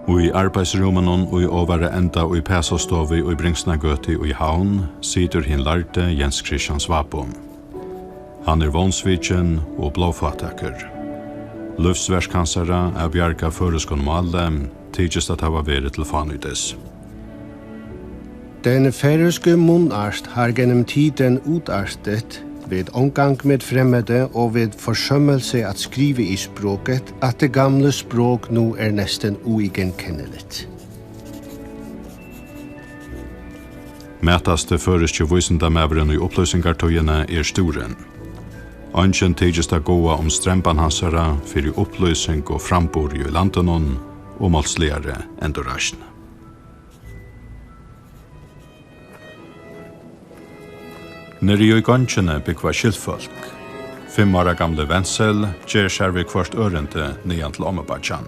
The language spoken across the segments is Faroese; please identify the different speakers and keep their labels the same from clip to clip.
Speaker 1: Og i arbeidsrummen og i overe enda og i Pesastovi og i Bringsnagøti og i Havn sitter hin lærte Jens Christian Svabo. Han vånsvidgen og blåfattaker. Luftsverskansere er bjerga føreskånd alle, tidligst at hava vært til fanøydes.
Speaker 2: Den færøske munart har gennem tiden utartet ved omgang med fremmede og ved forsømmelse at skrive i språket at det gamle språk nå nesten uigenkenneligt.
Speaker 1: Mætaste føreske vysendamævren i oppløsingartøyene storen. Ønsken tidligst a gåa strempan hansara fyrir oppløsing og frambor i landenon og målslegare endurasjen. Nere i gongene byggva skiltfolk. 5 år gamle Wenzel gjer seg ved kvart ørende nian til Azerbaijan.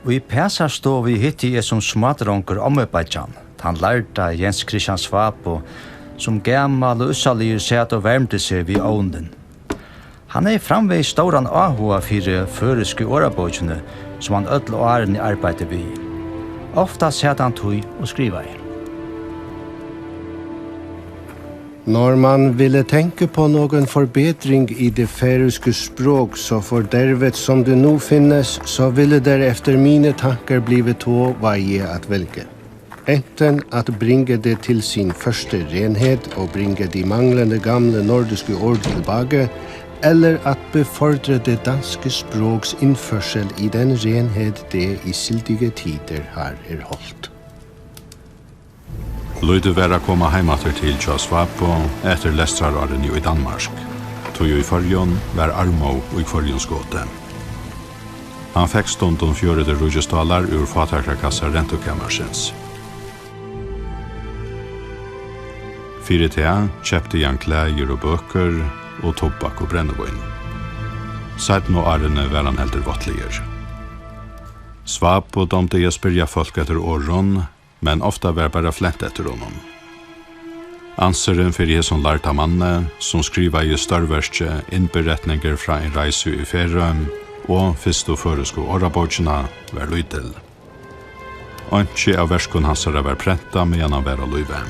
Speaker 3: Og i Pesar stod vi hitti som smadronker Azerbaijan. Han lærte Jens Christian Svabo som gammal og ussalir sett og varmte seg vid ånden. Han framvei ståran ahoa fyrir føreske årabøkene som han ødel og åren i arbeidet vid. Ofta sett han tog og skriva i.
Speaker 2: Når man ville tenke på noen forbedring i det færøske språk, så for derved som det nå finnes, så ville der efter mine tanker blive to veie at velge. Enten at bringe det til sin første renhet og bringe de manglende gamle nordiske ord tilbake, eller at befordre det danske språks innførsel i den renhet det i sildige tider har holdt.
Speaker 1: Løyde vera koma heimater til Tja Svabo etter lestrararen i Danmark. Tog i Førjon var Armo og i Førjonsgåte. Han fikk stundom fjørede rujestalar ur fatarkrakassa rentokammersens. Fyrir tega kjøpte han klæger og bøker og tobak og brennevøyn. Seiden og arene var han heldur vottliger. Svabo domte jeg spyrja folk etter åren, men ofta var bara flent etter honom. Anseren for jeg som lærte manne, som skriva i størverste innberetninger fra en reise i Færøym, og fyrst og føresko årabordjena var lydel. Ønskje av verskon hansara var prenta medan han var løyve.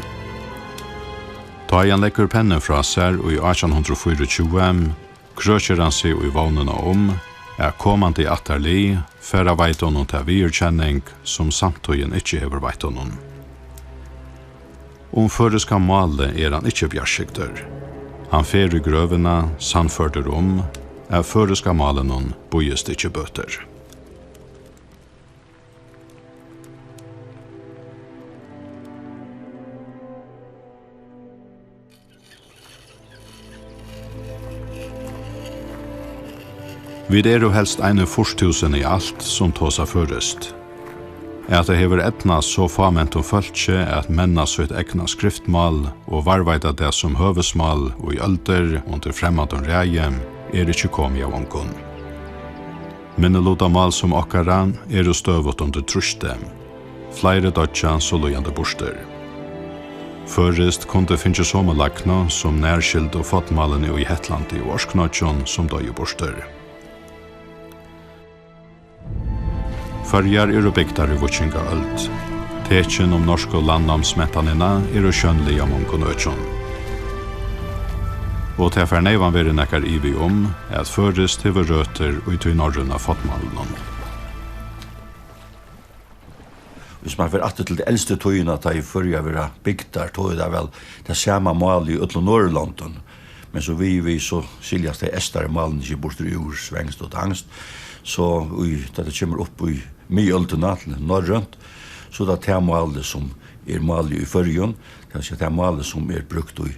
Speaker 1: Ta han legger pennen fra seg, og i 1824 krøkjer han seg i vognene kommande i atterli, færa veit honom til virkjenning som samtøyen ikke hever veit honom. Føreska male han ikke bjarskikter. Han fer i grøvene, sannførder føreska malen hon bojest ikke bøter. Vi jo helst ene forstusen i alt som tåsa førest. Det hever etna så fament om følge at menna sitt egna skriftmal og varveida det som høvesmal og i alder under fremmedon reie ikke kommet av ångon. Minneloda mal som okkara jo støvot under truste. Flere dødja så lojande borster. Førest kunne finne sommerlakna som nærskild og fotmalene i Hettlandi og Orsknøtjon som døy borster. Førjar bygtar i vutsinga öld. Tekjen norsk og landnamsmetanina skjønnlig om konøtjon. Og til neivan veri nekkar ivi at førest hever røter og i norrøna fotmalen.
Speaker 4: Hvis man får atter til det eldste tøyene at i førja vera bygtar, tøy det vel det samme mal i Øtlo Norrlanden. Men så vi så siljas det estare malen ikke borter i ord, svengst og angst. Så da det kommer opp i mye øldena til norrønt, så det er malet som malet i Førjon, det er malet som brukt i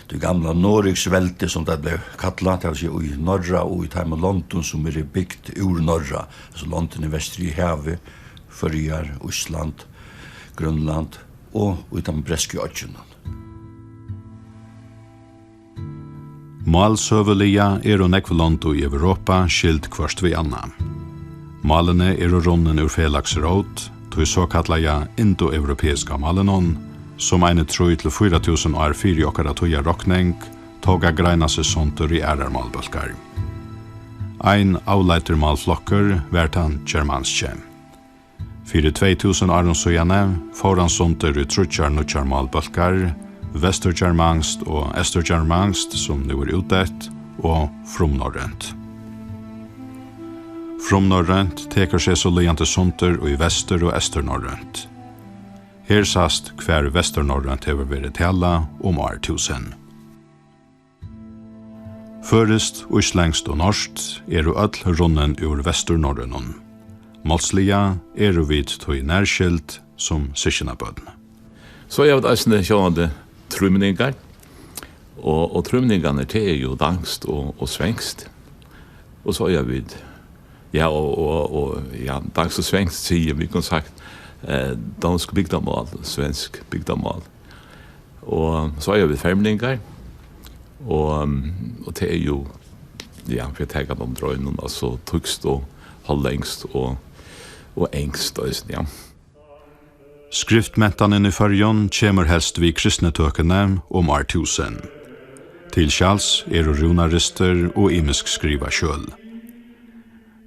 Speaker 4: det gamle Norriksvelte som det ble kattlet, det er i norra og i Time London som byggt ur norra, altså London i Vestri i havet, Førjar, Island, Grønland og i de breske økene.
Speaker 1: Malsøvelia nekveland i Europa skilt kvørst vi anna. Malene runnen ur felagsråd, tog såkattlaja indo-europeiska malenon, som 3-4 000 år fyrir okkara toja rokning, toga greina seg sontur i ærarmalbølkar. Ein avleiter malflokker vertan germanske. Fyrir 2000 åren søgjane får han sunter i trutjar nutjar malbalkar, vesturgermanskt og esturgermanskt som nu er utdett, og fromnorrent. Fromnorrent teker seg så liante sunter og i vestur og esturnorrent. Her sast hver vesturnorrent hever vært tala år 1000. Førest, islengst og norskt er öll runnen ur vesturnorrenon. Målsliga er vid tog nærskilt som syskjenabøden.
Speaker 5: Så jeg vet eisne sjående trumningar, og trumningarna er jo danskt og svengst. Og så jeg vid, ja, danskt og svengst sier vi kan sagt dansk bygdamål, svensk bygdamål. Og så jeg vid fermlingar, og det er jo, ja, for jeg tenker om drøgnen, altså tugst og hollengst og engst, ja.
Speaker 1: Skriftmentanen i Førjon kommer helst vi kristnetøkene år 1000. Til Kjals er runarister og imisk skriva sjøl.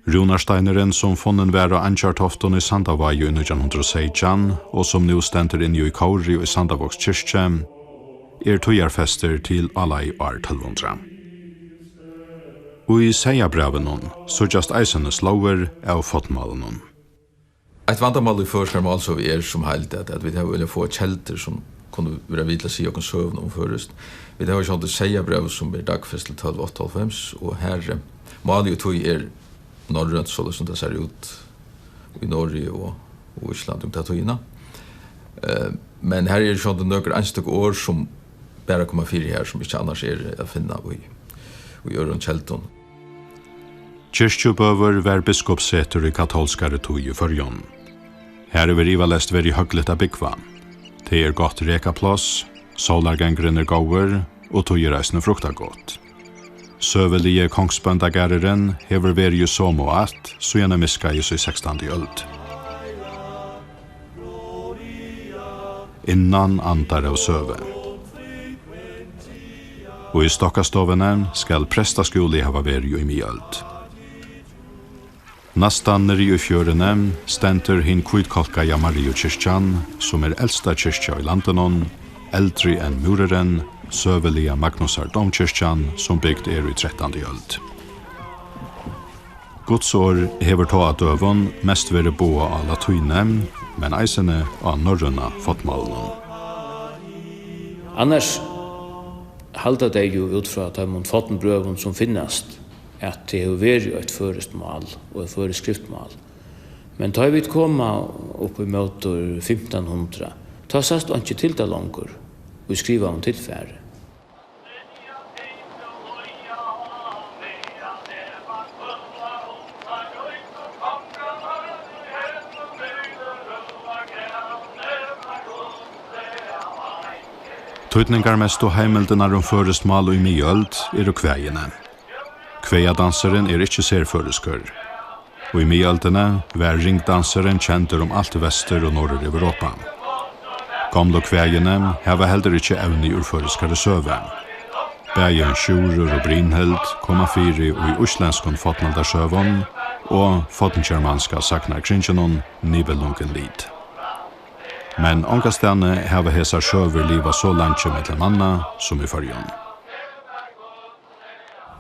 Speaker 1: Runarsteineren som funnen var av Ansjartofton i Sandavai i 1916, og som nu stenter inn i Kauri i Sandavåks kyrkje, er tøyarfester til Alai år 1200. Og i Seiabrevenon så just eisenes lover av fotmalen.
Speaker 6: Et vandamal i førskarmal så vi som heilt at vi har vilja få kjelter som kunne være vidla si og søvn om først. Vi har sånn Seiabrev som dagfest til 1298, og her mal jo tog norrønt så som det ser ut i Norge og Island det togina. Men her sånn det nøkker en stykke år som bare kommer fyra her som ikke annars å finne i Øren Kjelton.
Speaker 1: Kyrkjubøver var biskopsseter i katolskare tog i Førjon. Her er vi rivalest veri høglet av byggva. Det er godt rekaplass, solargengren er gåver, og tog er reisende frukta godt. Søvelige kongsbøndagæreren hever veri jo som og at, så gjerne miska i 16. øld. Innan andar av søve. Og i stokkastovene skal prestaskole hava veri jo i mjøld. Nastan nere i fjørene stenter hin kvitkolka ja Mariokyrkjan, som er eldsta kyrkja i landenon, eldre enn mureren, søvelige Magnusar domkyrkjan, som bygd er i 13. øld. Godsår hever tå av døvon mest vere boa av latuine, men eisene av norrøna fotmalen.
Speaker 7: Annars halda det jo ut fra at de fottenbrøven som finnast, at det er vært et førestmål og et føreskriftmål. Men da vi koma opp i motor 1500, ta sast og ikke til det langer, og skriva om tilfære.
Speaker 1: Tøytningar mest og heimeldenar førestmål og i mjøld er og kveiene. Kveiadanseren er ikke serføreskør. Og i mjøldene var ringdanseren kjenter alt vester og norr i Europa. Gamle kveiene hava heller ikke evne i urføreskare søve. Bægen Sjurur og Brynhild koma fyri og i uslenskon fotnaldarsøvon og fotngermanska saknar kringenon nibelungen lid. Men ångastane hava hesa sjøver liva så langt med manna som i Førjon.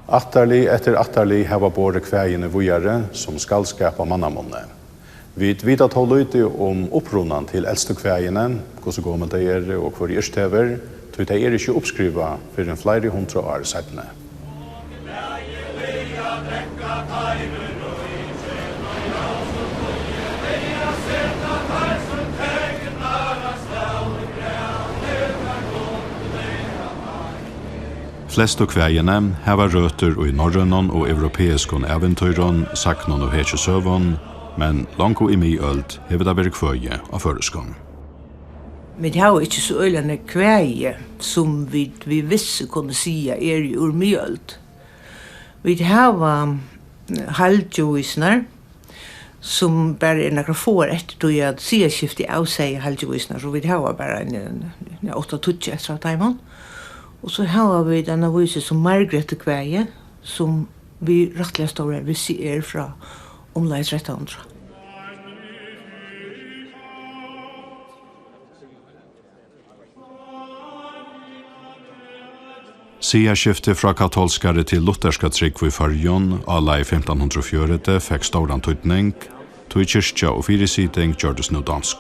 Speaker 8: Attarli etter attarli hava båre kveiene vujare som skal skapa mannamånne. Vi vet at hålla ute om opprunan til eldste kveiene, hvordan går man det og hvor yrstever, så det er ikke oppskriva for en flere 100 år siden.
Speaker 1: Flest av kveiene hava røter i norrønon og europeiskon eventøyron, saknon og hekjesøvon, men langt i mjøld hever det vært kvøye av føreskon.
Speaker 9: Men det har ikke så øyne kveie som vi visse kunne sige er ur mjøld. Vi har halvdjovisner som bare er noen får etter at sideskiftet av seg halvdjovisner, så vi har bare en 8-20 etter av timen. Og så har vi denne vise som Margrethe kveie, som vi rettelig store vi ser fra omleis 1300.
Speaker 1: Siaskiftet fra katolskare til lutherska trygg i Førjon, alla i 1504, fikk stor antydning, tog kyrkja og fyrirsiding gjørdes nu dansk.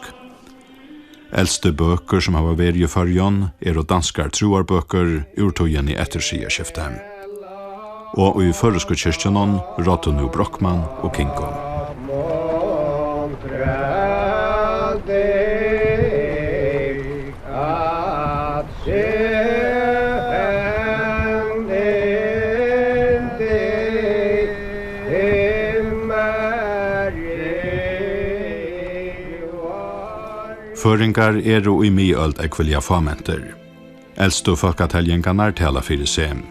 Speaker 1: Eldste bøker som har vært i Førjon og danskar troarbøker urtogjen i etter siaskiftet. Og i føresko kyrkjanon rådde nu Brockmann og Kinko. Føringar jo i myølt ekvilja famenter. Eldste folketeljengarna tala fyrir seg.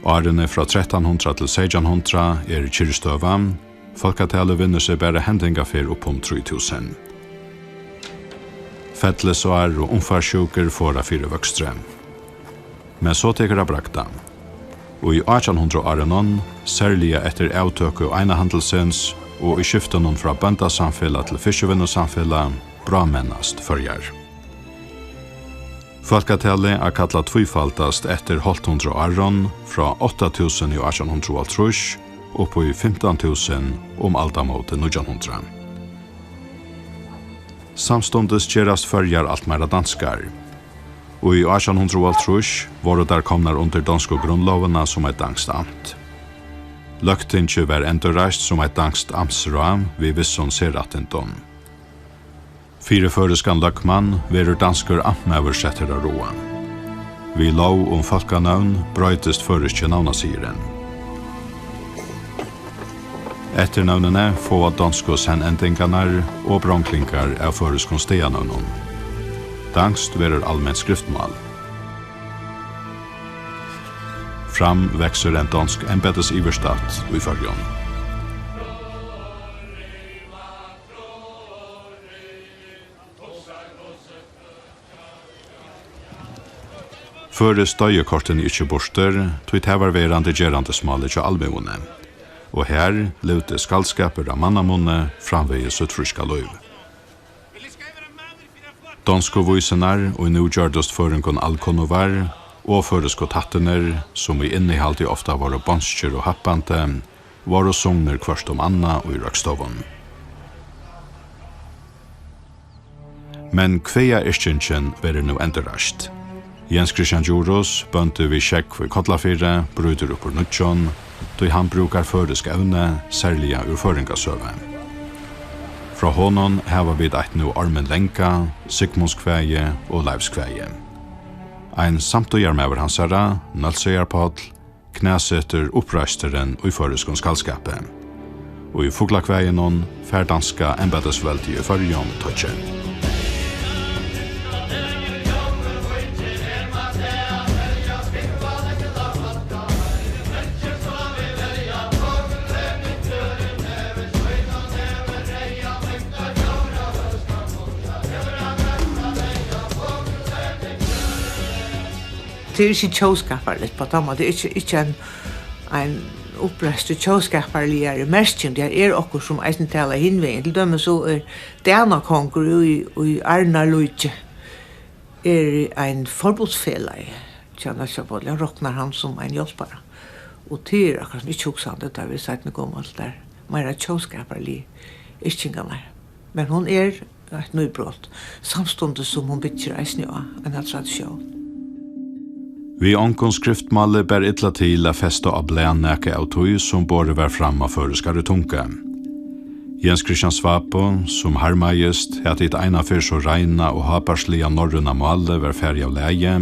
Speaker 1: Årene fra 1300 til 1600 kyrstøva. Folketale vinner seg bare hendinga for opp om 3000. Fettlesår og omfarsjuker får av fire vøkstre. Men så teker det brakta. Og i 1800-årenon, særlig etter avtøk og einahandelsens, og i skiften fra bøndasamfella til fiskevinnersamfella, bra mennast førjar. Folketallet kallat tvifaltast etter 1200 åren fra 8000 i 1830 og på 15 000 aldamåte 1900. Samstundes gerast førjar alt meira danskar. Og i 1830 var der komnar under danske grunnlovene som et danskt amt. Løgtinget var endurreist som et danskt amtsram ved visson serattendom. Fire føreskan løkmann verur danskar amtmæver setter av roa. Vi lov om folkanavn brøytest føreskje navnasiren. Etternavnene få av dansko sennendingarnar og bronklingar av føreskon steanavnon. Danskt verur allmenn skriftmal. Fram växer en dansk embetes iverstadt i Førjon. Føre støyekorten ikke borster, tog det var verande gerande smalet til albuene. Og her levde skaldskaper av mannamunne framveges utfriska løyv. Dansko voisenar og nu gjørdest føringon alkonovar og føresko tattener, som i innehaldi ofta var bonskjer og happante, var og sogner kvart om anna og i røkstovun. Men kveia iskjengen verer nu enderast. Jens Christian Joros bønte vi sjekk for Kotlafire, bryter opp ur Nutsjon, då han brukar føresk evne, særlig ur føringasøve. Fra honom hava vi eit nu Armen Lenka, Sigmundskveie og Leivskveie. Ein samtøyarmever hans herra, Nølsøyarpodl, knæsetter oppreisteren og i føreskons skallskapet. Og i Fuglakveienon, færdanska embedesveldi i Førjon tøtje.
Speaker 9: Det ikke tjåskaparligt på tamma, det ikke en opprest tjåskaparligere merskjent, det okkur som eisen tala hinvegen. Til dømme så Danakonkur i Arnar Lujtje en forbodsfela i Tjernasjabodli. Han råknar han som en hjelpare. Og det akkurat som ikke hoksande, det har vi sagt noe gammalt der. Meira tjåskaparlig iskjengarna. Men hon et nøybrott, samstundes som hon bytter eisen jo en tradisjon.
Speaker 1: Vi onkon skriftmalle ber ytla til a festa av blænnæke av tøy som både var framma føreskare tunke. Jens Christian Svapo, som harmajest, het et eina fyr så reina og haparslia norrøna malle var færg av leie,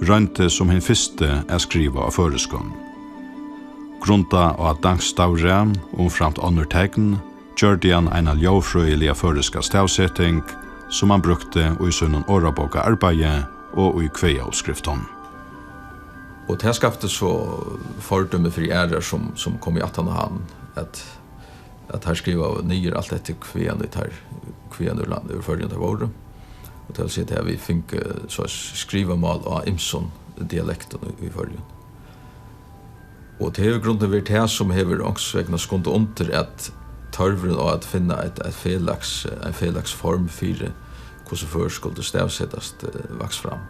Speaker 1: rønte som hin fyrste skriva av føreskon. Grunta av at dankstavre, omframt undertegn, gjørde han eina ljåfrøyelige føreska stavsetting, som han brukte i sunnen åraboka arbeid og i kveia-skrifton.
Speaker 6: Og det skapte så fordømme for ærer som kom i 18 han, at her skriva nyer alt etter kvean ur landet, ur førgen til våre. Og til å si at vi fikk så skriva mal av imson dialekten i førgen. Og det er grunden ved det som hever ångsvegna skund under at tørvren av at finna en felags form for hvordan før skulle stavsettast vaks fram.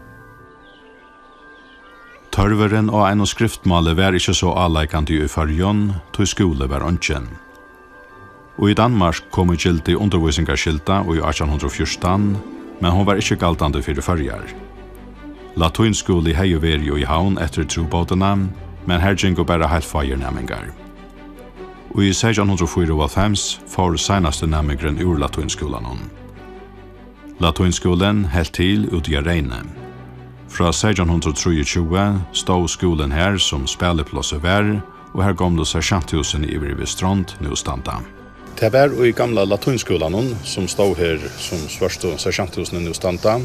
Speaker 1: Tørveren og en skriftmale var ikke så avleikande i Førjon, tog skole var ønsken. Og i Danmark kom ut gildt i undervisningarskilta og i 1814, men hon var ikke galtande for førjar. Latinskole i Heiuveri og i Havn etter trobåtene, men her gikk bare helt feirnæmingar. Og i 1654 får senaste næmingren ur latinskolen. Latinskolen helt til ut i Reine. Fra 1623 stod skolen her som spilleplåse var, og her gamle sersjanthusen i Strand nå standa.
Speaker 8: Det var i gamla latinskolan som stod her som svørste sersjanthusen nå standa,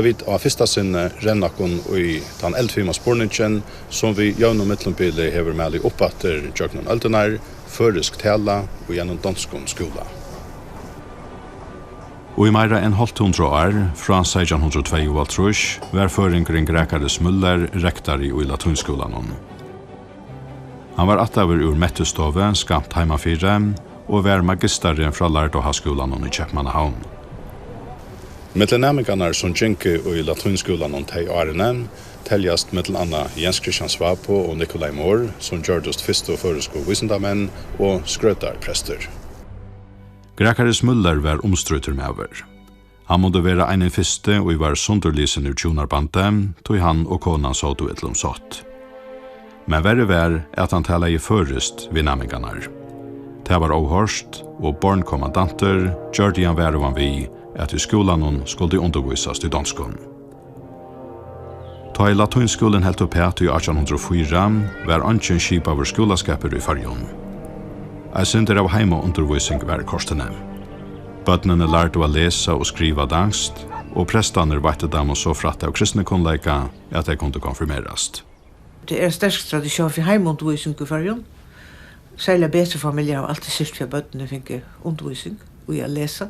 Speaker 8: vi av første sinne rennakon i den eldfima sporningen som vi gjennom mittlombildet hever med i oppatter Jøgnon Altenar, føresk tala og gjennom danskon skola. Og i meira enn 100 år, fra 1622, var føringren Grekares Muller rektar i latinskolan. Han var attaver ur Mettestove, skapt heimafire, og var magisteren fra Lærdohaskolan i Kjøpmannahavn. Mittelnæmingarna som gjenke i latinskolan tei årene, teljast mittel anna Jens Christian Svapo og Nikolai Mohr, som gjørdest fyrst og føresko visendamenn og skrøtarprester. Grekares Muller var omstrutter med over. Han måtte være en fyrste og var sunderlisen ur tjonarbandet, tog han og kona så du et lomsått. Men verre var at han tala i først ved næmingarna. Det var avhørst, og barnkommandanter gjør han være van vi at i skolan skulle undervisas til danskon. Ta i latinskolen helt opp i 1804 var anken skip av skolaskaper i Førjon. Jeg synder av heimaundervisning var kostene. Bøtnene lærte å lese og skrive dansk, og prestene vette dem og så fratt av kristne kunnleika at de kunne konfirmerast.
Speaker 9: Det er sterk tradisjon for heimaundervisning i Førjon. Særlig bedre familier har alltid syrt for bøtene fikk undervisning og jeg lese.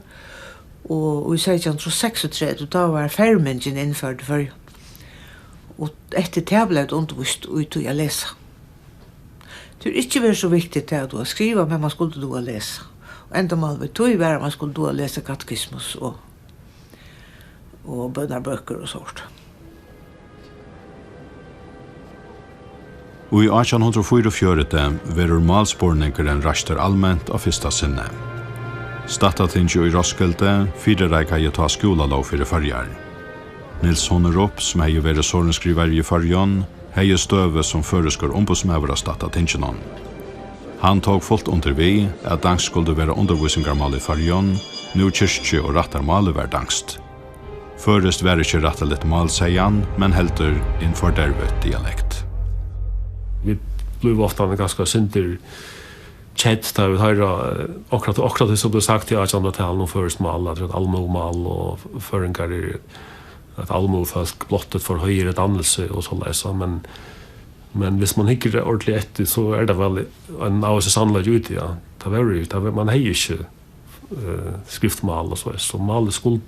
Speaker 9: Og i 1636, da var fermengen innført i Førjon. Og etter det ble det undervist ut og jeg lese. Det er ikke vært så viktig til at du har skrivet, men man skulle du ha lese. Og enda mal ved tog var at man skulle du ha lese katekismus og bønnerbøker og sånt.
Speaker 1: Og i 1844 verur malsporningeren raster allmänt av fyrsta sinne. Statatingi i Roskilde fyrirreika i ta skolalov fyrir Førjar. Nils Honnerup, som hei vært sorenskriver i Førjon, hei støve som føreskår ombudsmævra Statatinginon. Han tog fullt under vi at dansk skulle være undervisningarmal i Førjon, nu kyrkje og rattarmal var dansk. Førest var ikke rattalit mal, sier han, men heldur innfor dervet dialekt.
Speaker 10: Vi blev ofta ganska synder chat där vi har akkurat som du sagt jag att tal någon först mal att allmomal och föringar att allmofolk blottet för högre dannelse och så läsa men hvis man hickar ordentligt efter så är det väl en av så sannolikt ut ja det var man har ju skriftmal och så mal skulle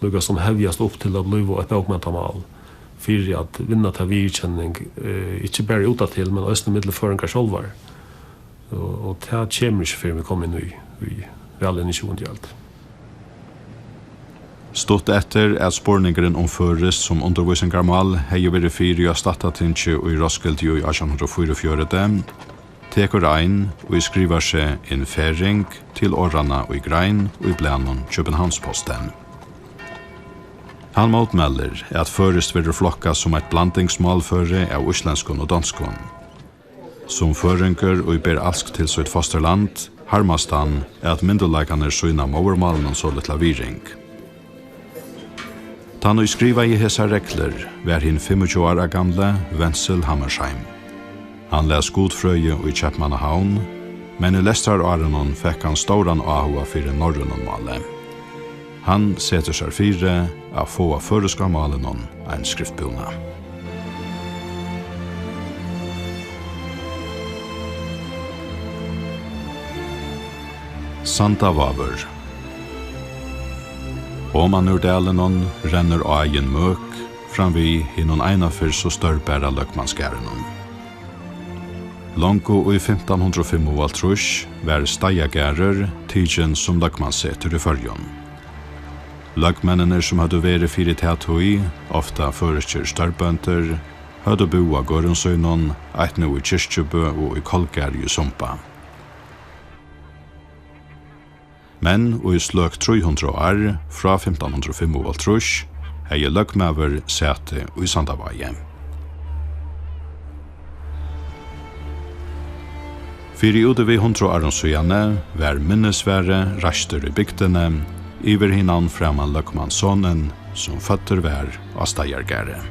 Speaker 10: lugga som hävjast upp till att bli ett dokumentarmal för att vinna ta vidkänning inte bara uta till men östra mittelföringar självar och det här kommer inte för mig komma in i väl en mission till allt.
Speaker 1: Stått etter at sporningeren omføres som undervisningarmal hei vært fyrir av Statatingi og i Roskilde i 1844, teker ein og skriver seg en færing til årene og i grein og i blænen Københavnsposten. Han motmelder at først vil flokka som et blandingsmalføre av islandskon og danskon. Som føringer og i ber alsk til sitt fosterland, harmast han at myndelagene syna movermalen så litt laviring. Han og skriva i hesa regler var hin 25 år gamle Wenzel Hammersheim. Han les godfrøye i Kjøpmannahavn, men i lestrar-årenon fikk han ståran ahua fyrir norrønonmale. Han setter seg fire av få av føreskamalenon en skriftbona. Santa Vaver. Oman ur dalenon renner agen møk, fram vi hinnon eina fyr så størbæra løkmanskærenon. Longo i 1505 var Steiagerur tidsen som lagmannseter i Førjon. Lagmennene som hadde vært fire teatoi, ofta føreskjør størbønter, hadde bo av Gårensøynon, eit nå i Kyrkjebø og i Kolgær i Sumpa. Men og i sløk 300 år fra 1505 hei lagmaver sete i Sandavaje. Fyri ute vi 100 åren søjane var minnesvære raster i bygdene, iver hinnan framan lagmannssonen som fötter var av Steiagerur.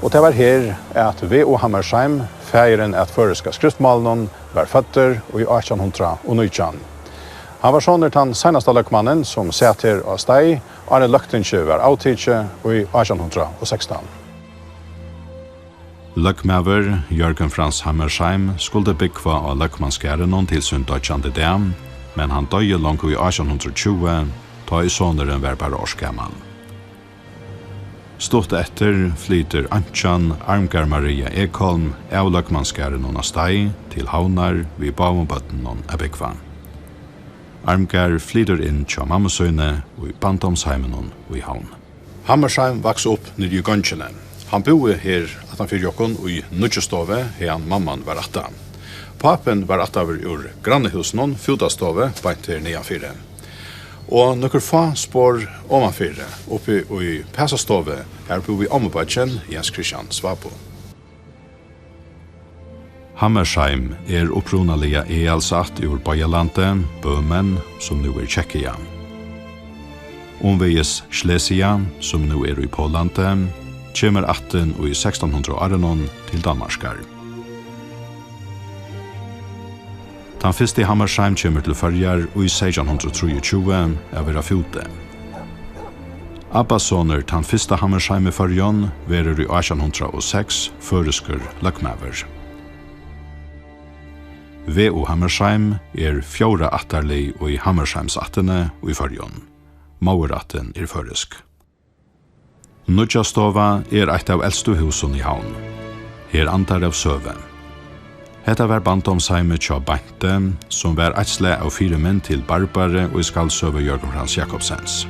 Speaker 8: Og det var her at V.O. Hammersheim, feiren at føreska skriftmalen, var fötter i 1819. Han var sånn den seneste lagmannen som satt her av Stei, Arne Løgtinkje var avtidse i 1816.
Speaker 1: Lagmaver Jørgen Frans Hammersheim skulle byggva av lagmannsgæren til sin dødjande dam, men han døde langt i 1820, da i soneren var bare årsgammal. Stort etter flyter Antjan Armgar Maria Ekholm av lagmannsgæren av Stei til Havnar vid Bavonbøtten av byggva. Armgar flyter inn til Mammasøyne og i Bandomsheimen og i Havn.
Speaker 8: Hammersheim vaks opp nere i Gønskjene. Han bodde her at han fyrir jokken i Nudjestove, her han mamman var atta. Papen var attaver ur grannehusen, Fjodastove, beint her nedanfyrir. Og nokkur få spår omanfyrir, oppi i Pesastove, her bodde vi ombudgen Jens Christian Svapo.
Speaker 1: Hammersheim opprunalega ealsatt ur Bajalante, Bøhmen, som nu Tjekkia. Omveges Slesia, som nu i Polante, kommer 18 og i 1600-åren til Danmarskar. Den første Hammersheim kommer til Førjar og i 1623 vera fjote. Abbassoner den første Hammersheim i Førjon verer i 1806 føreskur lagmaver. V.O. Hammersheim fjorda attarlig og i Hammersheims-attene og i Førjon. Mauratten føresk. Nudjastova eit av eldstu husen i Havn. Her antar av søve. Hetta var Bandomsheimet tja Bante, som var eit sle av 4 menn til Barbare og i skalsøve Jørgen Frans Jakobsens.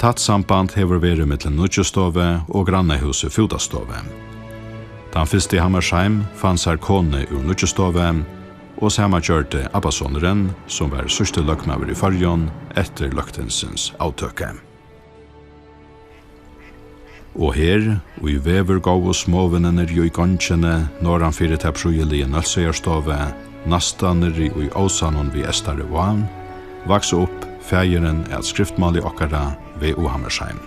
Speaker 1: Tatt samband hever veri mittel Nudjastove og grannehuset Fjodastove. Den første i Hammersheim fanns her kone ur Nudjastove, og samme gjørte Abbasoneren, som var sørste løkmaver i Førjon etter løktensens avtøke. Og her, og i vevergåv og småvennene i Gønskjene, når han fyrir til prøyelige Nølsøyerstove, nastan i Åsanon vi Estare Vann, vaks opp feiren av skriftmal i okkara V.O. Hammersheim.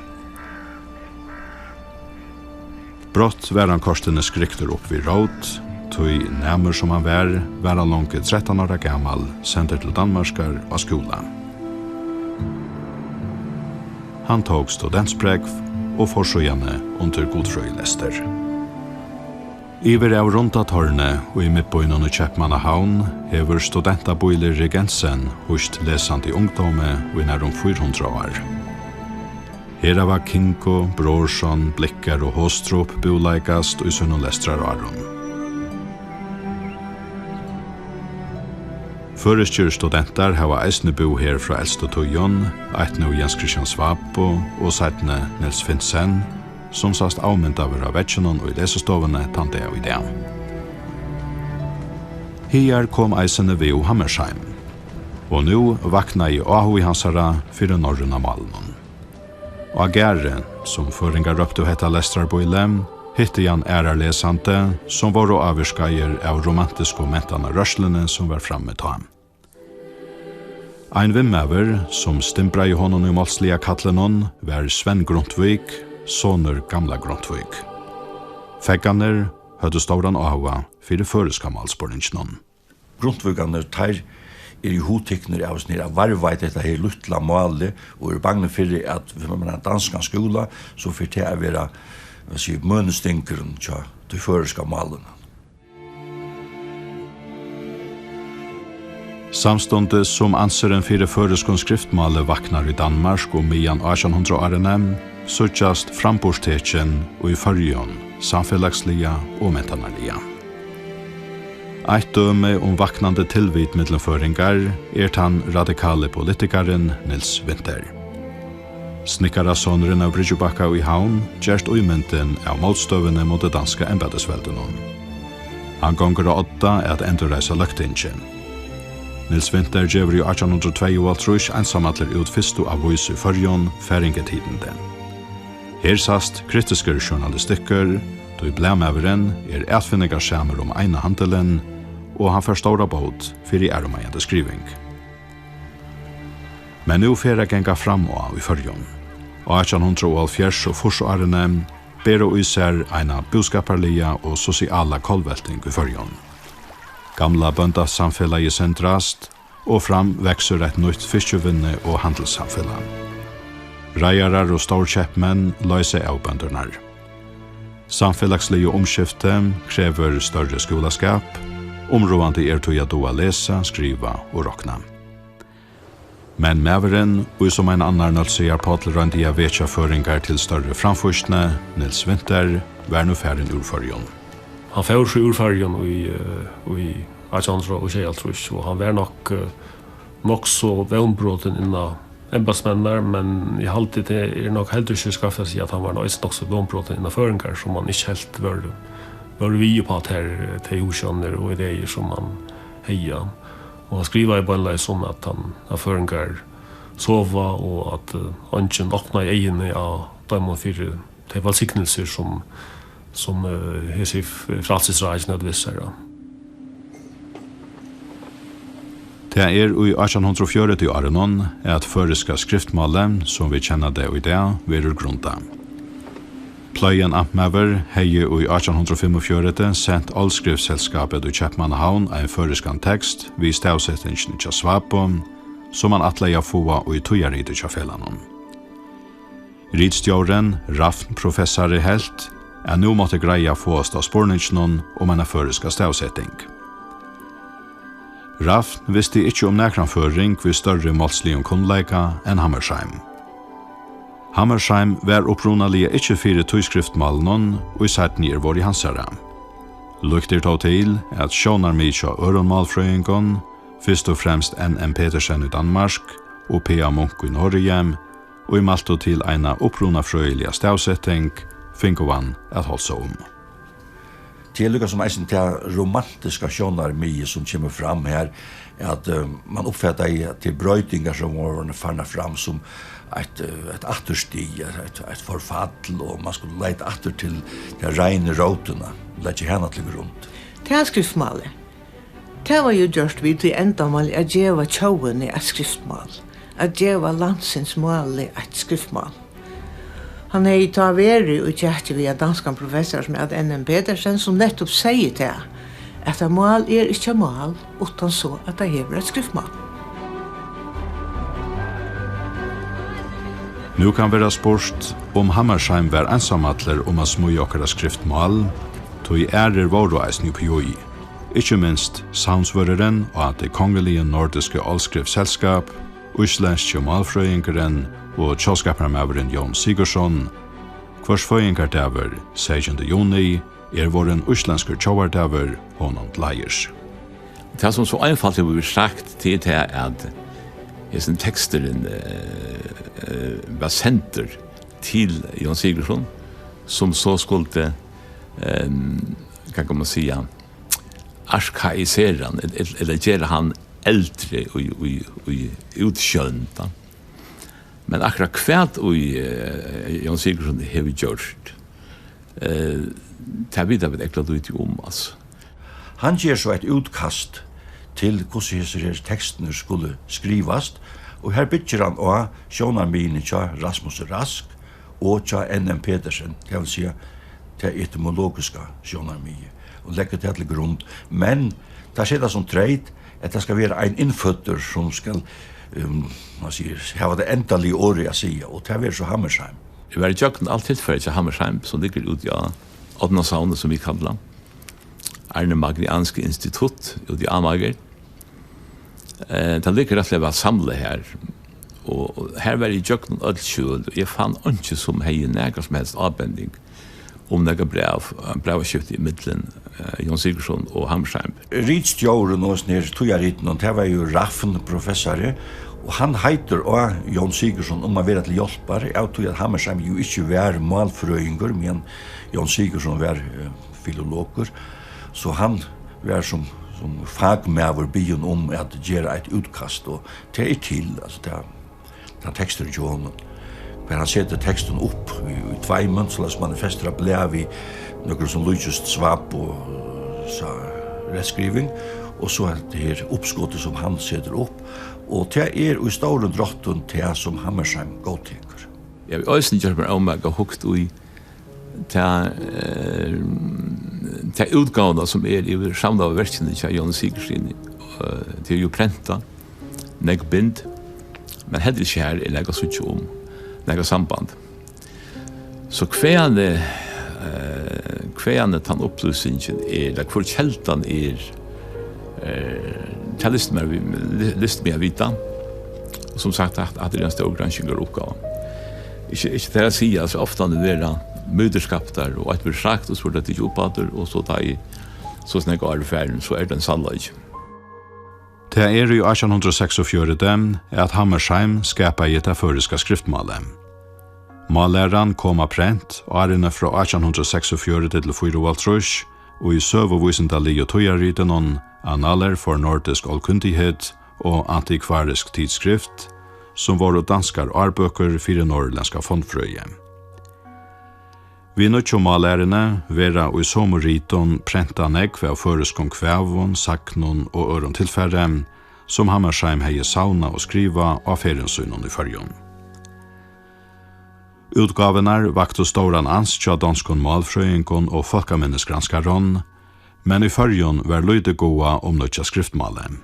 Speaker 1: Brott var han korstene skrikter opp vid råd, tog nærmer som han var han langt 13 år gammal, sendt til Danmarskar av skola. Han tog studentsprekv og forsøgjene under godfrøylester. Iver av Rondatårne og i midtbøynen og Kjeppmannahavn hever studentaboiler Regensen hos lesande ungdomme og i nærum 400 år. Her var Kinko, Brorsson, Blikkar og Håstrup boleikast og i sunnolestrar Aron. Føreskjør studenter hava eisne bo her fra eldste tøyen, eit nå Jens Christian Svapo og seitne Nils Finsen, som sast avmynda av vetsjonen og i lesestovene tante og i det. Her kom eisene V.O. Hammersheim, og nå vakna i Aho i hansara fyrir norrøna malen. Og Agere, som føringar røpte hetta lestrarboile, hitte Jan lesante, som var og avvirskaier av romantiske mentana rørslene som var framme til ham. Ein vimmever, som stimbra i honom i målsliga kattlenon, var Sven Grundtvig, soner gamla Grundtvig. Fegganer høyde stauran ahua fyrir føreskammalsporingenon.
Speaker 4: Grundtviganer tar i hotekner av snir av varveit dette her luttla måle, og bangne fyrir at vi må en danska skola, så fyrir til å være mønestinkeren til føreskammalene.
Speaker 1: Samstundes som anseren fyrir føreskon skriftmale vaknar i Danmark og mian 1800-årene, sørgjast frambordsteken og i Førjon, samfellagslige og mentanarlige. Eitt døme vaknande tilvit mittelføringar tan radikale politikaren Nils Winther. Snikkarasonen av Bryggebakka i Havn gjerst uimenten av motstøvene mot det danske embedesveldenon. Han gonger av 8 at endurreisa løgtingen. Nils Winther gjør i 1822 ensamadler ut fyrstu av voice i førjon færingetidende. Her sast kritiske journalistikker, då i blemæveren atfinningar samer eina handelen, og han får stora båt for i æromeiende skriving. Men nu fer jeg genga fram og i førjon. Og 1874 og forsårene ber og især eina boskaparlia og sosiala kolvelting i førjon. Gamla bøndasamfellag i sentrast, og fram vekser et nytt fiskjevinne og handelssamfellag. Reiarar og storkjeppmenn løyser av bøndernar. Samfellagslige omskifte krever større skolaskap, områdande tog at doa lesa, skriva og rokna. Men meveren, og som en annan nølsier på til røndia vetjaføringar til større framførstene, Nils Winther, var nu færen ur førjon.
Speaker 10: Han fær seg ur førjon i Ajandra og Kjealtrus, og han var nok så vevnbråten innan embassmennar, men i halvtid det nok helt ikke skaftet seg at han var nok så vevnbråten innan føringar, som han ikke helt var vi på at her til uskjønner og ideer som han heia. Og han skriver i bønleg sånn at han føringar sova, og at ønsken åkna i egene av dem og fire til velsignelser som hese fralsesreisen nødvisser.
Speaker 1: Det i 1840 i Arenon at føreska skriftmålet, som vi kjenner det i dag, verur grunta. Pløyen Amtmever hei i 1845 sendt allskriftsselskapet i Kjeppmannahavn en føreskan tekst vid stavsettingen til Svapo, som han atleia få i tøyaridet til fellanon. Ridstjåren, Rafn professor i helt, nå måtte greia få oss av spårningen om en føreska stavsetting. Rafn visste ikke om nekranføring ved større målslig kunnleika enn Hammersheim. Hammersheim var opprunalige ikke fire tøyskriftmalen og i sætten var i hansara. Lukter tog til at sjånar mykje av øronmalfrøyngon, først og fremst N.M. Petersen i Danmark og P.A. Munch i Norge, og i malto til eina opprunafrøyelige stavsetting, finkovan at holde om.
Speaker 4: Det lukka som eisen til romantiska sjånar mye som kommer fram her, at man oppfattar til brøytingar som var farna fram som ett atterstig, ett forfall, og man skulle leita atter til de reine råtene, lette henne til grunn.
Speaker 9: Det er skriftmålet. Det var jo gjort vi til endamål at djeva tjauene et skriftmål, at djeva landsens mål et skriftmål. Han er i ta veri og kjærte via danskan professor som er N.M. Petersen, som nettopp sier til at mål ikke mål, utan så at det hever et skriftmål.
Speaker 1: Nu kan vera spurt om Hammersheim var ensamadler om å smøye okkara skriftmål, tog i våru eisni på joi. Ikke minst Soundsvøreren og det kongelige nordiske allskriftsselskap, Íslandske malfrøyingeren og kjølskapermæveren Jon Sigurdsson. Hvers føyingardaver 16. juni våren íslandsker tjóvardaver honant leiers.
Speaker 5: Det som så einfalt det vi sagt til det at sin teksteren var senter til Jon Sigurdsson, som så skulle, kan man säga, arkaisera han, eller gjøre han eldre og utkjønta. Men akkurat kvært Jon Sigurdsson har gjort, det vet jeg ikke ut om, altså.
Speaker 4: Han gjør så et utkast til hvordan disse tekstene skulle skrivast, og her bytter han også sjånarmine til Rasmus Rask og til N.M. Petersen, det vil si til etymologiske sjånarmine, og legger det til grunn. Men det skjer det som treit, at det skal være en innføtter som skal hava det endalige året jeg sier, og det er så Hammersheim.
Speaker 5: Det var i tjøkken alt tilfellet til Hammersheim, som ligger ut i Odnarsaunet, som vi kallar Arne Magnianske Institutt, ut i Amager. Det ligger rett og slett samlet her, og her var i tjøkken alt kjøl, og jeg fann ikke som hei nærkast som helst avbending några brevskift i mittlen Jon Sigurdsson och Hammersheim.
Speaker 4: Ritstjóren og snir tujariten, og det var jo Raffen professor, og han heiter og Jon Sigurdsson å være til hjelpar, av tog at Hammersheim jo ikke var malfrøyinger, men Jon Sigurdsson var filologer, så han var som fagmæver byen om at gjøre et utkast, og det til, altså det tekster Jon, men han setter teksten opp i tveimundslas manifester av blev i noe som Lujust Svap og rettskriving, og så det her oppskottet som han setter opp, og det i store drotten det som Hammersheim godteker.
Speaker 5: Jeg vil også gjøre meg om jeg har hukt i til utgavene som i samlet av verkene til Jon Sigurdsson, til jo prenta, nek bind, men heller ikke her er nek sutt om nek samband. Så kveane tann opplysningen eller hvor kjeltan det lyst med å vite. Som sagt, at det er en stor granskinger oppgave. Ikke til å si, altså ofte det er møderskap der, og at vi har sagt, og så er det ikke oppbater, og så tar jeg så snakk av ferden, så er det en sallag.
Speaker 1: Det er i 1846 at Hammersheim skapet i det føriske skriftmalet. Mallæran kom av prent, og er inne fra 1846 til 4 og i søvåvisendali og tøyarriten og analer for nordisk allkundighet og antikvarisk tidsskrift, som var danskar arbøker for norrländska fondfrøye. Vi nødtjo mallærene vera og i sommerriton prenta negve av føreskong kvævon, saknon og øron tilfærre, som Hammersheim hei sauna og skriva av feriensynon i fyrjon. Utgavenar vakte storan anstja danskon malfrøyinkon og folkamennesgranskaron, men i fyrjon var lyde goa om nødtja skriftmalet.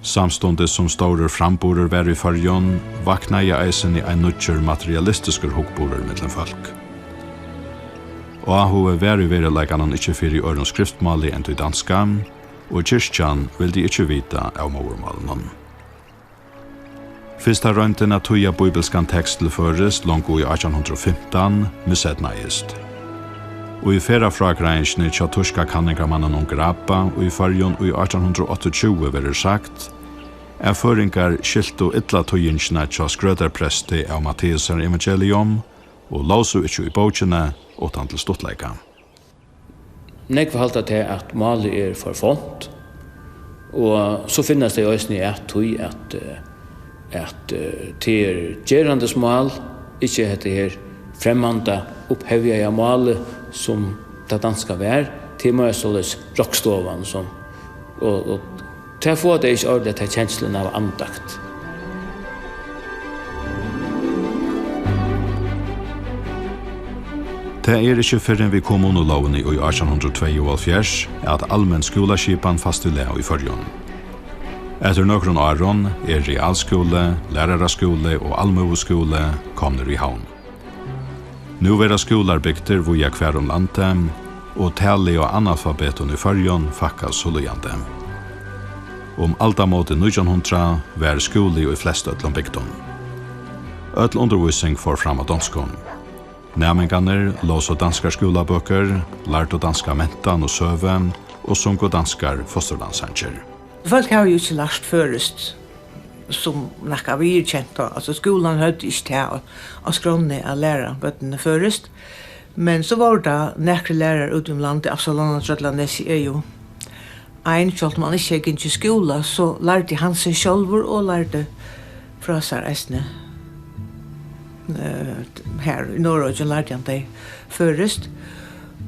Speaker 1: Samstundes som store framborer var i fyrjon, vakna jeg eisen i ein nødtjur materialistisker hokborer mellom folk. Og hun var i vereleikanen ikke fyrir øren skriftmalet enn til danska, og kyrkjan vil de ikke vite av mormalen. Fyrsta røynten at tuja bibelskan tekst tilføres langt i 1815 misednaist. Og i fyrra fragreinsjene tja turska kanningramannen om grapa, og i fyrjon i 1828 var sagt, er føringar skilt og ytla tøyinsjene tja skrøderpresti av Matteusar evangelium, og lausu ikkje i bókjene og tann til stortleika.
Speaker 7: Nek forhalta til at malet er for font, og så finnes det også at tøy at til gjerandes mal, ikke heter her fremmanda opphevja av malet som det danska vær, til meg såles rockstovan som, og til å få det ikke ordentlig til kjenslen av andakt.
Speaker 1: Det er ikke før vi kom under loven i 1872 at allmenn skolaskipan fastile i fyrjon. Etter nokron åren er realskole, læraraskole og allmoeskole kommer i havn. Nu vera skolar bygter via kvar om landet, og tali og analfabeten i fyrjon fakkas hullujande. Om alta måte 1900 var skole i flest ötlom bygton. Ötl undervisning får fram av danskon. Næminganer lås og danskar skolabøker, lært og danska mentan og søve, og sung og danskar fosterlandsanger.
Speaker 9: Folk har jo ikke lært først, som nekka vi er kjent av. Altså skolan høyde ikke til å skråne av lærer bøttene først, men så var det nekre lærer ut om landet, Absalon og Trøtlandesi er jo ein, selv om han ikke gikk inn til skola, så lærte han seg sjølver og lærte fra seg reisende. Her i Norrøy lærte han det først.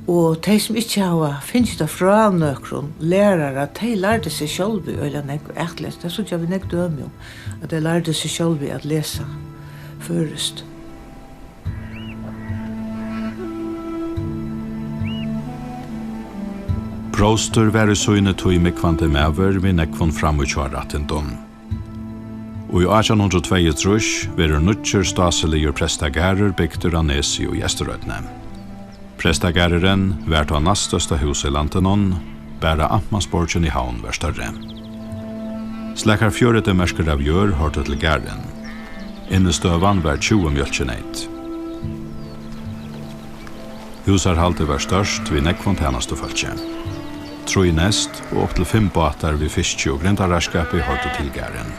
Speaker 9: Og de som ikke har finnet det fra nøkron lærere, de lærte seg selv å lese. Det synes jeg vi nekk døme om, at de lærte seg selv å lese først.
Speaker 1: Proster var i søyne tog mikvante mever vi nekvån fram og kjørattendom. Og i 1822 var nødtjør staseliger prestagærer bygter av Nesi og Gjesterødne. Prestagæreren var til næstøsta hus i landet noen, bare Amtmannsborgen i havn var større. Släckar fjörete mersker av gjør hørte til gæren. Innestøvan var 20 mjölkjeneit. Husarhaltet var størst vid nekvån tjeneste følge. 3 nest og opp til 5 båtar vid fiske og grintararskapet hørte til gæren.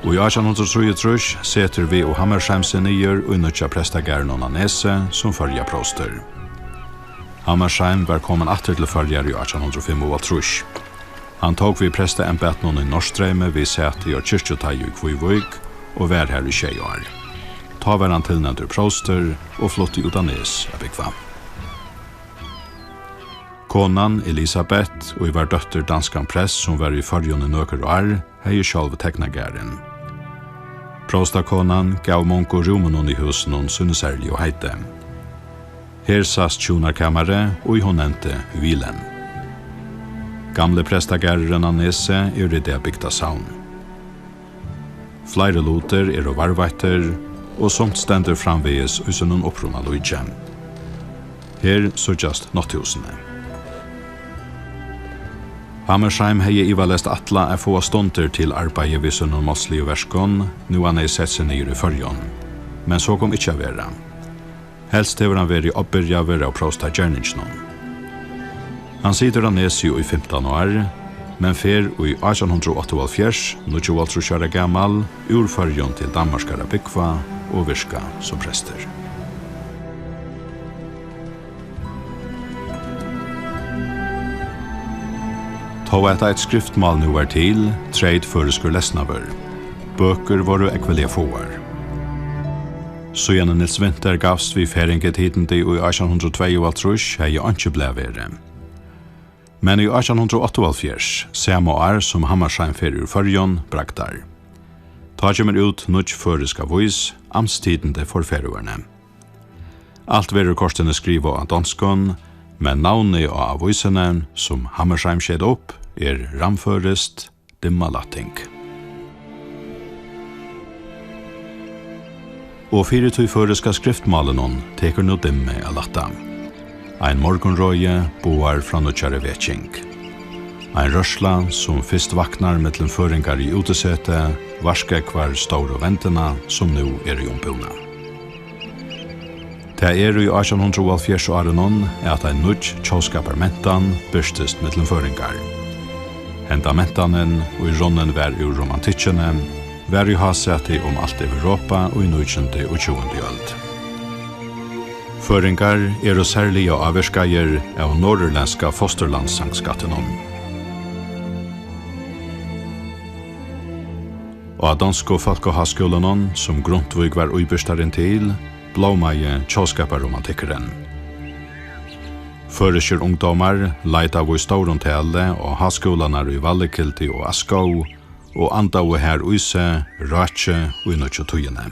Speaker 1: Og i 1833 seter vi og Hammersheimse nyer og nødja prestagæren og Nese som følger proster. Hammersheim var kommet atter til følger i 1835. Han tok vi presteembeten i Norrstrømme vi sete i kyrkjotai i Kvøyvøyk og var her i 20 år. Ta var han tilnevnt proster og flott ut av Nes av Bygva. Konan Elisabeth og i var døtter danskan press som var i fargen i nøker og arr, hei sjálv teknagæren. Prostakonan gav monko rumen i husen sunnesærlig og heite. Her sast tjonarkammare og i hon nevnte Vilen. Gamle prestagæreren av Nese i det bygda saun. Flere loter og varvveiter, og somt stender framveges i sunnen opprona loidje. Her sørgjast natthusene. Hammersheim hei ivalest atla få stunder til arbeidet vid sunnen motslige verskon, nu han sett seg nere i fyrjon. Men så kom ikkje vera. Helst hever han vært oppbyrjaver av prosta gjerningsnån. Han sitter av Nesio i 15 år, men fer i 1888, når 28 år gammal, ur fyrjon til Danmarskara Bygva og virka som prester. Ta et skriftmal nu var til, treid føreskur lesnaver. Bøker var jo ekvelige fåar. Så gjerne Nils Winter gavst vi feringet hitende i 1822 hei ikke ble vere. Men i 1888, samme år som Hammersheim ferir fyrjon, braktar. Ta kommer ut nødj føreska vois, amstidende for ferierene. Alt verer korstene skriva av danskon, men navnet av avoisene som Hammersheim skjedde opp ramførest dimma latting. Og 24 føreska skriftmalen teker no dimme av latta. Ein morgonrøye boar fra nødjare vekking. Ein rørsla som fyrst vaknar mellom føringar i utesete, varskekvar store ventena som nu i ombuna. Det i 1884 årenon at ein nødj tjåskaparmentan byrstest mellom føringar. Henda mentanen og i ronnen var ur romantikkene, var i haseti alt Europa og i 19. og 20. øld. Føringar og særlige avverskeier av norrländska fosterlandssangskattenon. Og av dansk og folkehøgskolenon, som Grundtvig var uibystaren til, blåmeie tjåskaparromantikkeren. Føreskjør ungdomar leita av i Staurontale og haskolarna i Vallekilti og Askau, og anda av her Uyse, Rache og Inutjotujene.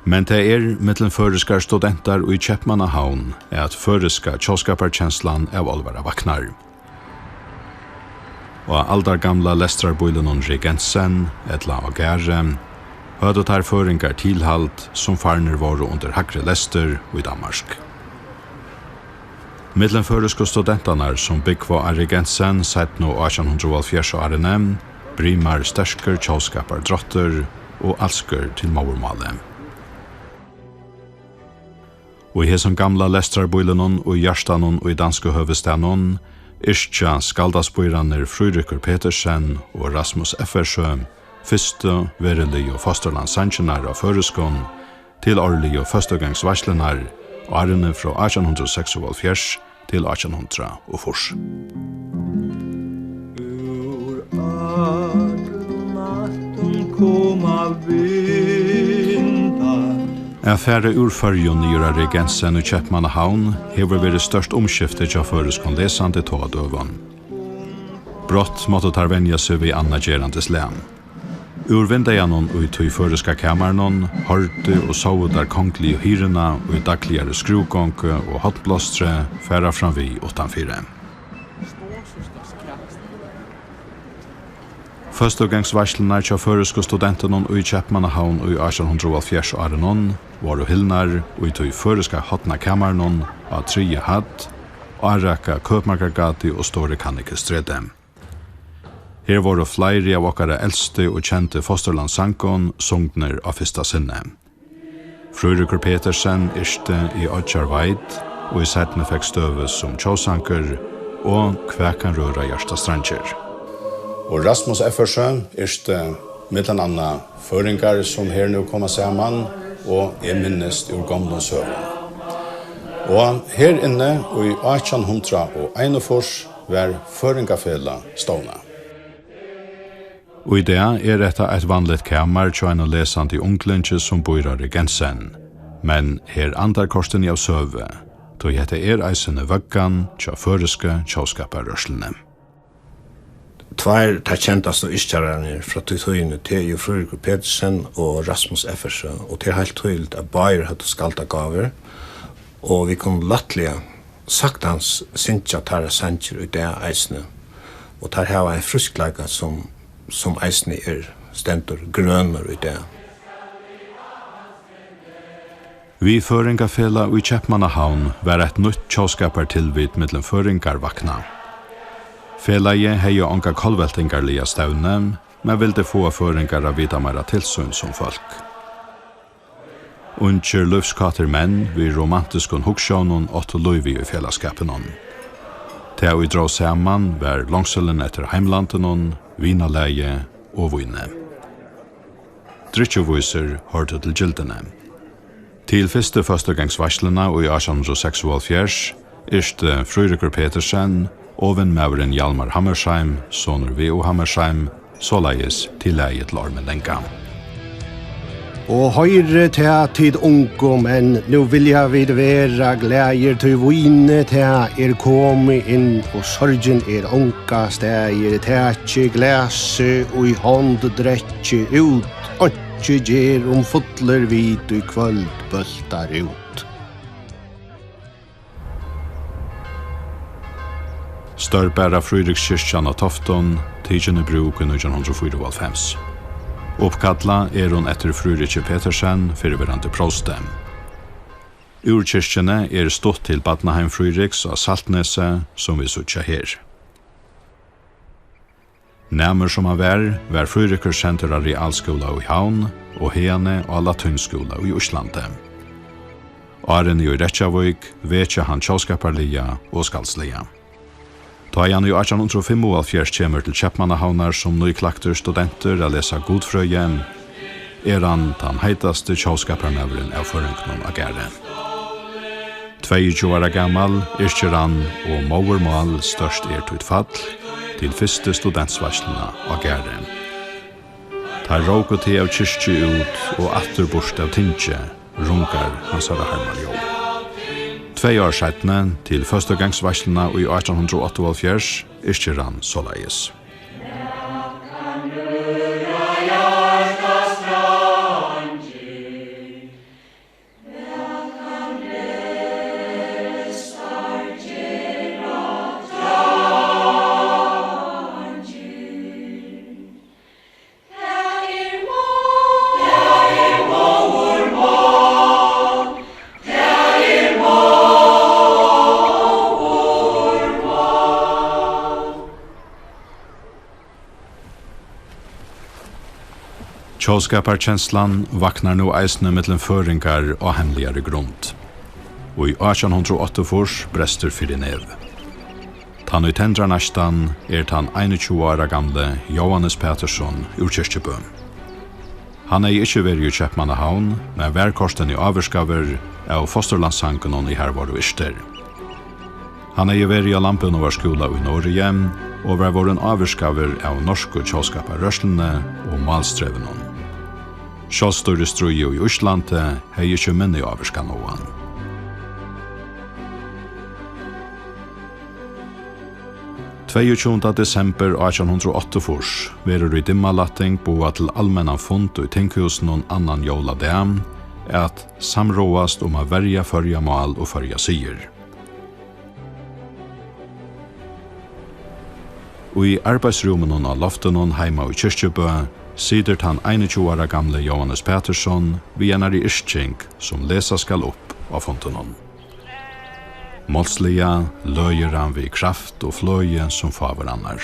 Speaker 1: Men det mellom føreskar studenter og i Kjeppmannahavn at føreska tjåskaparkjenslan av olvara vaknar. Og aldar gamla lestrarboilenon Regensen, etla og Gære, høyde tar føringar tilhalt som farner våre under hakre lester og i Danmark. Mellom føreska studentarna som byggva av Regensen sett nå 1884 årene, brimar stersker tjåskapar drotter og alsker til maurmale. Og i hesson gamla lestrarboilenon og i Gjerstanon og i danske høvestanon, Ischja skaldasbøyraner Frøyrikur Petersen og Rasmus Effersjø, fyrste, verelig og fosterlandsangenar av føreskån, til årlig og førstegangsvarslenar, og årene fra 1876 til 1800 og fors.
Speaker 11: Ur armatum koma vindar.
Speaker 1: Affære urfarjon i Regensen og Kjeppmannahavn hever vært størst omskifte til føreskån lesande tådøven. Brott måtte tar venja seg ved anna gerandes lem. Ur vindejanon og i tøy føreska kamernon, hørte og sove der konglige hyrena og i dagligere skruvgånke og hotblåstre færa fram vi utanfyre. Førstegangsvarslene til føreske studentene i Kjeppmannahavn i 1870 årene var Hilnar og i tog føreske hotna kammeren av 3 hatt, Araka, Køpmarkergati og Store Kannikestrede. Her var flere av okkara eldste og kjente fosterlandssankon sungner av fyrsta sinne. Frøyrikur Petersen yrste i Odjarveit, og i settene fikk støves som tjåsanker, og Kvækan røra Gjersta Stranger.
Speaker 8: Og Rasmus Effersjø yrste mellan anna føringar som her nu kommer saman, og minnest ur gamle søvn. Og her inne, og i 1841, var føringafela stående.
Speaker 1: Og i det dette et vanligt kammer til en lesende unglinje som bor i Gensen, men her andarkorsten av søve, tog hette eisende vøggan til føreske tjåskaparrørslene.
Speaker 2: Tvær tar kjentast og iskjærerne fra tøyene til Frøyrikur Petersen og Rasmus Effersjø, og til helt tøylt at Bayer hadde skalta gaver, og vi kunne lattelig saktans syntja tar sanger ut det eisene, og tar hava en fruskleika som eisene stendur grønner ut det.
Speaker 1: Vi føringafela i Kjeppmannahavn var et nytt tjåskapartilvid mellom føringarvakna. Felaje hei jo onka kolveltingarlige stavne, men ville få føringar av vita mera tilsyn som folk. Unger løvskater menn vi romantiskon huksjonen åtte løyvi i felaskapen. Til å dra saman var langsølen etter heimlanten, vinaleie og vine. Drittjoviser hørte til gildene. Til førstegangsvarslene i 1876 yrste Frøyrikur Petersen, Oven Mauren Hjalmar Hammersheim, soner V.O. Hammersheim, såleis til leie til Ormen Lenka.
Speaker 2: Og høyre til tid unge menn, nu vil jeg vid være gleder til vine til kommet inn, og sorgen unga steier, til glase og i hånd drekje ut, og ikke gjer fotler vid og kvöld bøltar ut.
Speaker 1: Størbæra Frøyrikskirkjan av Tofton, tidgjende bruk i 1994. Oppkatla hon etter Frøyrikje Petersen, fyrirverande prostem. Urkirkjene stått til Badnaheim Frøyriks av Saltnese, som vi suttja her. Nærmer som han var Frøyrikersenter av realskola i Havn, og hene av latinskola i Oslandet. Åren i Reykjavik, vetja han tjåskaparlia og skalslia. Da han i 1875 kommer til Kjeppmannahavnar som nyklakter studenter å lese godfrøye, han den heitaste tjåskaparmøveren av føringen av gære. 22 år gammal yrker han og movermål størst til fall til første studentsvarslene av gære. Ta råket til av kyrkje ut og atterborst av tinkje runker hans av hermaljå. 2 år seitene til førstegangsvarslene i 1878 yrker han såleis. Tjåskaparkjenslan vaknar nu eisne mellom føringar og hemmeligare grunn. Og i 1808 brester fyrir nev. Tan i tendra næstan tan 21 år gamle Johannes Petersson ur Kyrkjebø. Han ikkje veri i Kjeppmannahavn, men værkorsten i avurskaver av fosterlandssanken i hervar og yrster. Han veri av Lampeunova-skola i Norge, og var våren avurskaver av norske tjåskaparrørslene og malstrevene. Sjåstore strøye i Oslandet ikkje minne avurska noen. Desember 1808 verur i dimmalatting boa til allmennan fund og i tinkhusen og annan jola dem at samråast a verja førja mal og førja sier. Og i arbeidsrummen av loften heima i Kyrkjebø sider han 21 gamle Johannes Petersson vi en i Irskjeng som lesa skal opp av fontenon. Målsliga løyer han vi kraft og fløye som favorannar.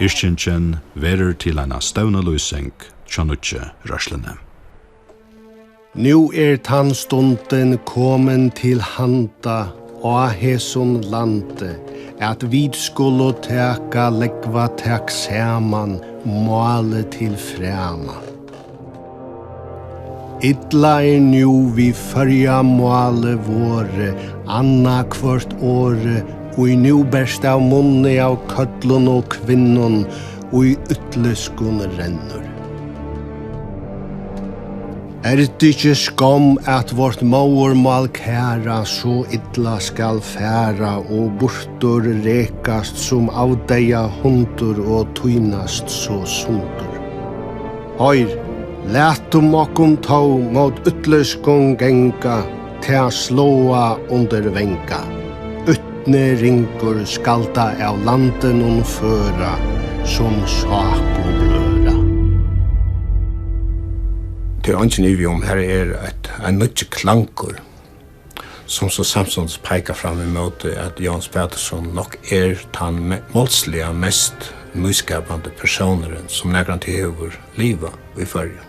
Speaker 1: Irskjengen verer til en støvneløsing tjannutje rørslene.
Speaker 2: Nu tannstunden kommen til handa og heson lande, at vi skulle teka legva tek saman, måle til frema. Idla nu vi fyrja måle våre, anna kvart åre, og i nu best av munne av kødlun og kvinnun, og i ytleskun rennur. Det ikke skam at vårt maurmal kæra så idla skal færa og bortur rekast som avdeia hundur og tynast så sundur. Høyr, letum okkum tau mot ytleskung genga til slåa under venga. Utne ringur skalda av landen føra som sak og bløra.
Speaker 12: Det ønsken vi om her en nødje klankur som så samsons peikar fram imot at Johannes Petersson nok den målsliga mest nyskapande personeren som nægran til hever liva i fyrje.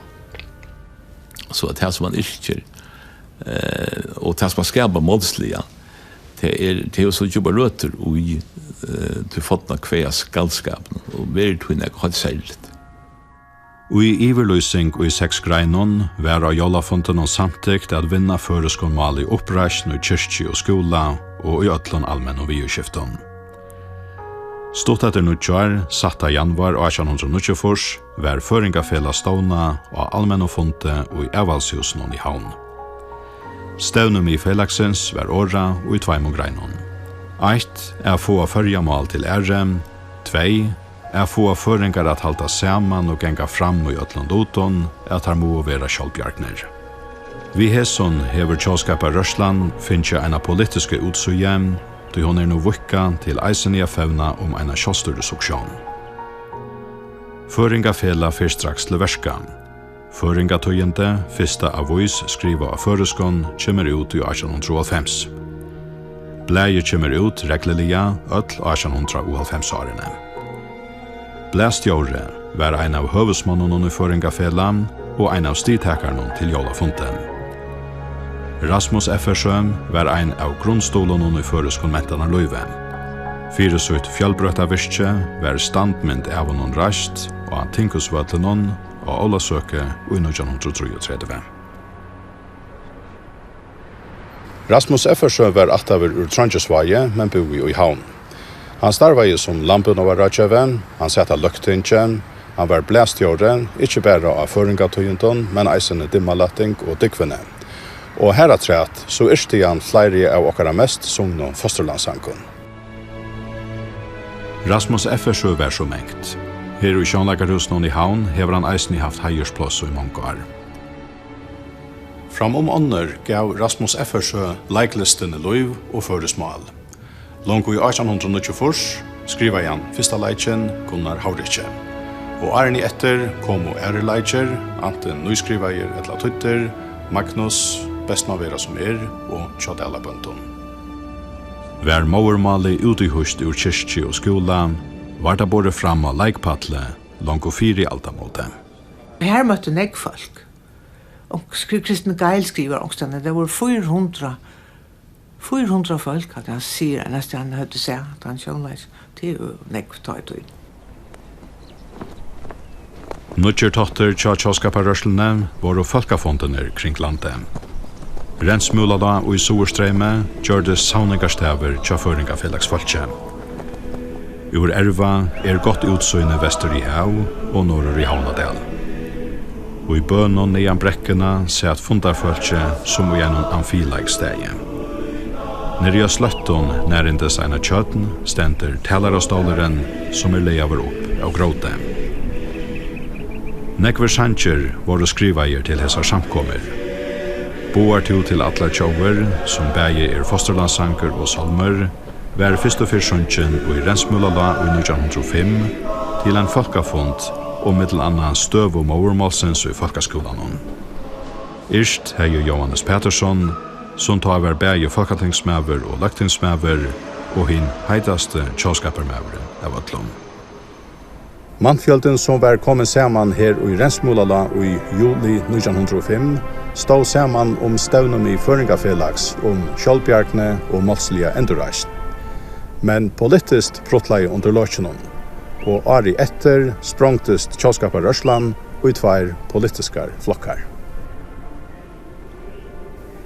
Speaker 5: Så at det som man yrker og det som man skapar målsliga det er så jobba røter og til fotna kvea skallskapen og veri tvinna kvart særligt.
Speaker 1: Og i iverløsing og i 6 greinon var av jollafonten og samtikt at vinna føreskånmal i oppreisjen i kyrkje og skola og i ötlun allmenn og viuskifton. Stort etter nutjar, satta januar 1894, var føringafela ståna og allmenn og fonte og i evalshusen i havn. Stevnum i felaksens var åra og i 2 greinon. 1 få førjamal til ære, 2 få føringar at halda saman og genga fram i Ötland-Oton, at her må vera sjálfbjargner. Vi hesson hever tjåskapa Rørsland finnja ena politiske utsugjem, då hon nu vukka til eisen i fevna om ena sjálfstyrresuksjon. Føringafela fyrst straks til verska. Føringatøyende, fyrsta avois skriva av føreskån, kjemmer ut i 1895. Blæje kjemmer ut reglelia öll 1895-årene. Blæstjåre var ein av høvesmånen i Føringafela og ein av stidtakarne til Jollafonten. Rasmus Effersjø var ein av grunnstolen i føreskonmentene Løyve. Fyresutt fjallbrøtta virkje var standmynd av noen rast og han tinkusvøtlenon og Ålasøke i 1933.
Speaker 8: Rasmus Effersjø var attaver ur Trondjesvaje, men bor i havn. Han starvade som lampunavaratjeven, han sette løgtingen, han var blæstjåren, ikke bare av føringatøyenten, men eisende dimmalatting og dykvene. Og her træt, så yrste han flere av okkara mest sungne fosterlandsankon.
Speaker 1: Rasmus Effersjø var så mengt. Her i Sjånlagerhusen i havn hever han eisen haft heiersplass i mange år.
Speaker 8: Fram ånder gav Rasmus Effersjø leiklistene Løyv og føresmål. Langt i 1894 skriva han fyrsta leikjen Gunnar Haurikje. Og åren etter kom og leikjer, anten nyskrivager etla Twitter, Magnus, Bestmavera som og Tjadela Bønton.
Speaker 1: Vær maurmali utihust ur kyrkje og skola, var det både fram av leikpatle, langt og 4 i altamåte.
Speaker 9: Her møtte nek folk. Og Kristen Geil skriver ångstene, det var 400 folk, at han sier nesten han høyde seg, at han kjønleis. Det er jo nekv taget ut.
Speaker 1: Nutjer totter tjåskaparørslene var og folkafontene kring landet. Rensmulada og i Soerstreime gjør det sauningarstaver tjåføringafelagsfolkje. Ur Erva godt utsøyne vester i hav og norr i Havnadal. Og i bønnen i brekkene ser at fundarfølge som i en amfilagssteie. Når jeg sløtten nærindes en av kjøtten, stender taleraståleren som leiaver opp av gråte. Nekver sanger var å skriva til hessar samkommer. Boar to til atler tjauver, som bæge fosterlandsanker og salmer, var fyrst og fyrst sunnkjen i Rensmulala i 1905 til en folkefond og mittel annan støv og movermålsens i folkeskolan. Irst hei Johannes Pettersson, som tar var bæge folketingsmæver og løgtingsmæver, og hin heitaste tjåskapermæveren av Ötlund.
Speaker 8: Mannfjölden som var kommet saman her i Rensmulala i juli 1905 stod saman om stevnum i Føringafelags om Kjolbjarkne og målslige endurreist. Men politiskt prottlai under løsjonen, og ari etter sprongtist tjåskapar Rørsland og i tvær politiskar flokkar.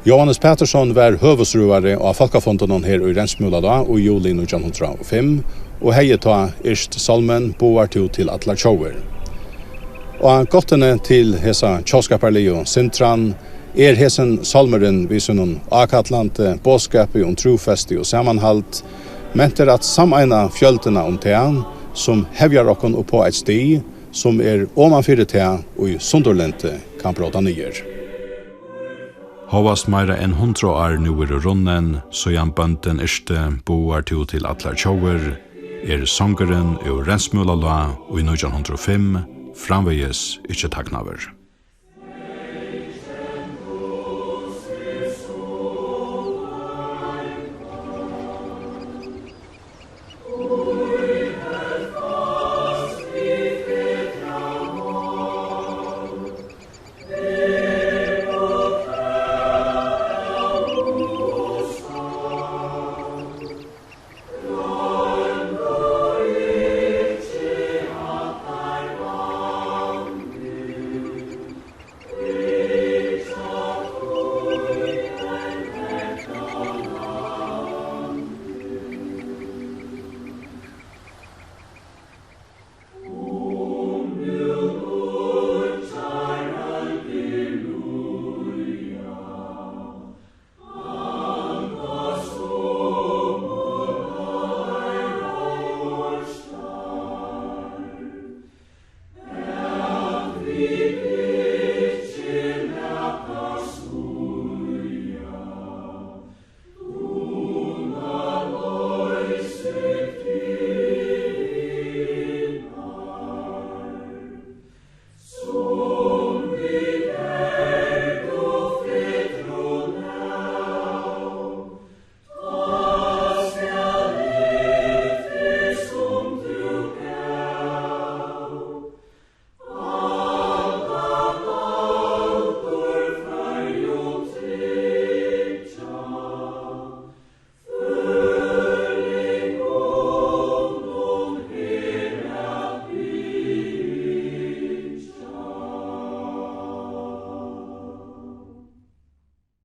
Speaker 8: Johannes Pettersson var høvesruare av Folkafondonen her i Rensmulala i juli 1905, og hei ta Irst Salmen boar til atlar tjauer. Og gottene til hesa tjauskaparlio Sintran hesen salmeren vi sunnen akatlante båskapi trofesti og samanhalt, menter at sameina fjöldena tean som hevjar okkon oppå eit sti som omanfyrir tea og i sundorlente kan bråda nyer.
Speaker 1: Hovast meira enn 100 år nu runnen, så jan bønden Irste boar til atlar tjauer, songeren ur Rensmulala i 1905 framvegis ikkje taknaver.